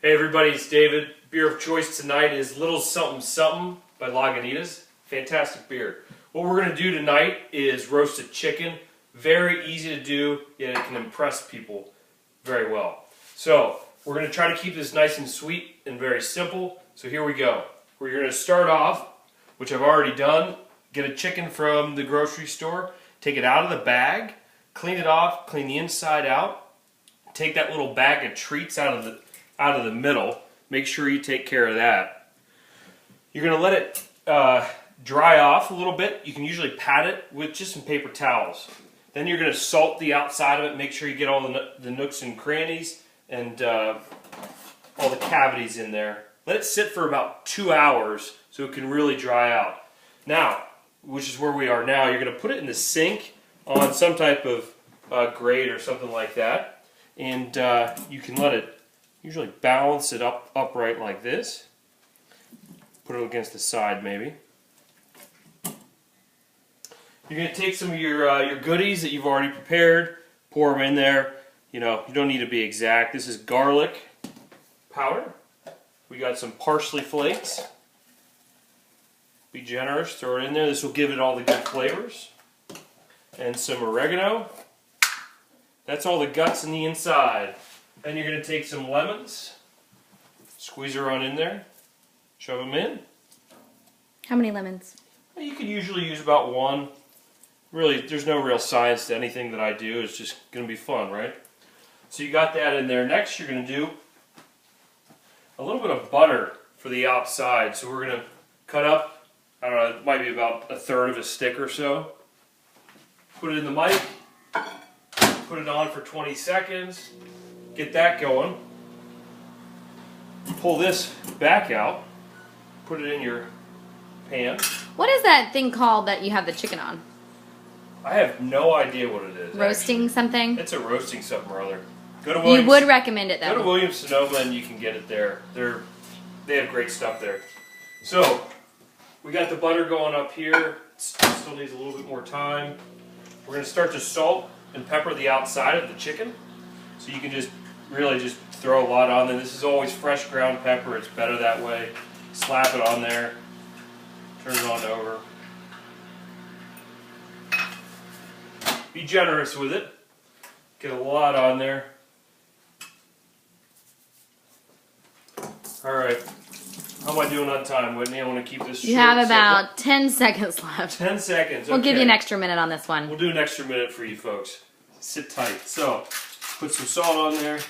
Hey everybody, it's David. Beer of choice tonight is Little Something Something by Lagunitas. Fantastic beer. What we're going to do tonight is roasted chicken. Very easy to do, yet it can impress people very well. So, we're going to try to keep this nice and sweet and very simple. So here we go. We're going to start off, which I've already done, get a chicken from the grocery store, take it out of the bag, clean it off, clean the inside out, take that little bag of treats out of the middle. Make sure you take care of that. You're going to let it dry off a little bit. You can usually pat it with just some paper towels. Then you're going to salt the outside of it. Make sure you get all the nooks and crannies and all the cavities in there. Let it sit for about 2 hours so it can really dry out. Now, which is where we are now, you're going to put it in the sink on some type of grate or something like that. And you can let it usually balance it upright like this. Put it against the side maybe. You're going to take some of your goodies that you've already prepared, pour them in there. You know, you don't need to be exact. This is garlic powder. We got some parsley flakes. Be generous, throw it in there. This will give it all the good flavors. And some oregano. That's all the guts in the inside. Then you're going to take some lemons, squeeze her on in there, shove them in. How many lemons? You can usually use about one. Really, there's no real science to anything that I do. It's just going to be fun, right? So you got that in there. Next, you're going to do a little bit of butter for the outside. So we're going to cut up, I don't know, it might be about 1/3 of a stick or so. Put it in the mic. Put it on for 20 seconds. Get that going. Pull this back out. Put it in your pan. What is that thing called that you have the chicken on? I have no idea what it is. Roasting actually. something? It's a roasting something or other. Go to You would recommend it though. Go to Williams-Sonoma and you can get it there. They have great stuff there. So, we got the butter going up here. It still needs a little bit more time. We're going to start to salt and pepper the outside of the chicken. So you can just really just throw a lot on there. This is always fresh ground pepper. It's better that way. Slap it on there. Turn it on over. Be generous with it. Get a lot on there. Alright. How am I doing on time, Whitney? I want to keep this short. You have about 10 seconds left. 10 seconds. We'll okay. give you an extra minute on this one. We'll do an extra minute for you folks. Sit tight. So, put some salt on there.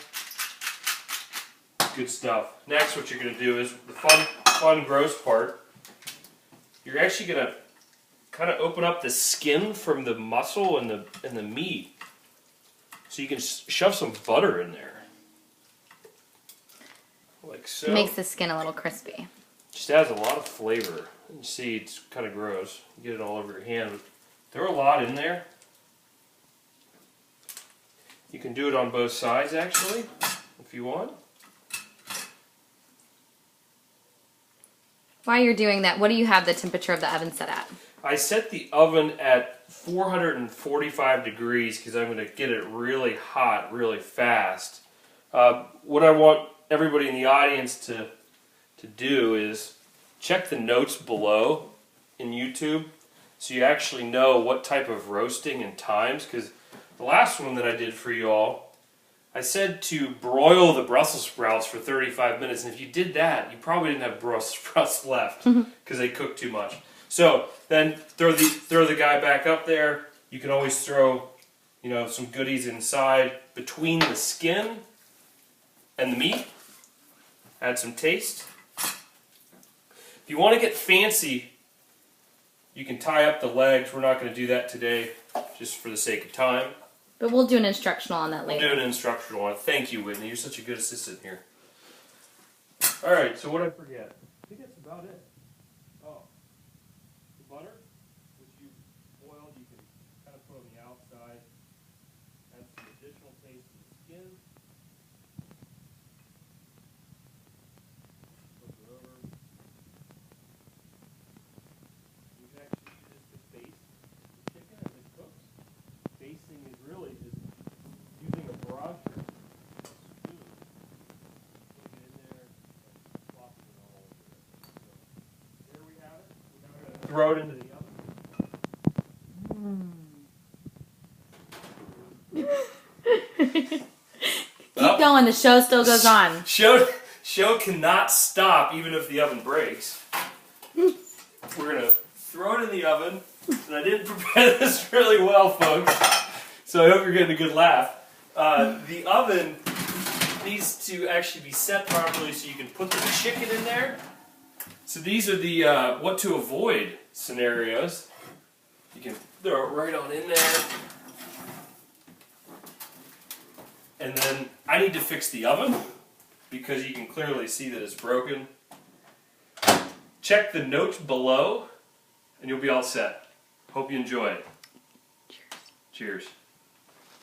Good stuff. Next, what you're going to do is the fun, gross part. You're actually going to kind of open up the skin from the muscle and the meat, so you can shove some butter in there, like so. Makes the skin a little crispy. Just adds a lot of flavor. You see, it's kind of gross. You get it all over your hand, but throw a lot in there. You can do it on both sides, actually, if you want. While you're doing that, what do you have the temperature of the oven set at? I set the oven at 445 degrees because I'm going to get it really hot really fast. What I want everybody in the audience to do is check the notes below in YouTube so you actually know what type of roasting and times, because the last one that I did for you all, I said to broil the Brussels sprouts for 35 minutes, and if you did that, you probably didn't have Brussels sprouts left because they cooked too much. So then throw the guy back up there. You can always throw, you know, some goodies inside between the skin and the meat. Add some taste. If you want to get fancy, you can tie up the legs. We're not going to do that today, just for the sake of time. But we'll do an instructional on that later. We'll do an instructional on it. Thank you, Whitney. You're such a good assistant here. Alright, so what did I forget? I think that's about it. Oh. The butter, which you boiled, you can kind of put on the outside. Add some additional taste to the skin. Flip it over. You can actually use this to baste the chicken as it cooks. Basting is really just using a brush or a spoon. Putting it in there. throw it into the oven. Keep going. The show still goes on. Show cannot stop even if the oven breaks. We're gonna throw it in the oven. And I didn't prepare this really well, folks. So I hope you're getting a good laugh. The oven needs to actually be set properly so you can put the chicken in there. So these are the what to avoid scenarios. You can throw it right on in there. And then I need to fix the oven because you can clearly see that it's broken. Check the notes below and you'll be all set. Hope you enjoy it. Cheers. Cheers.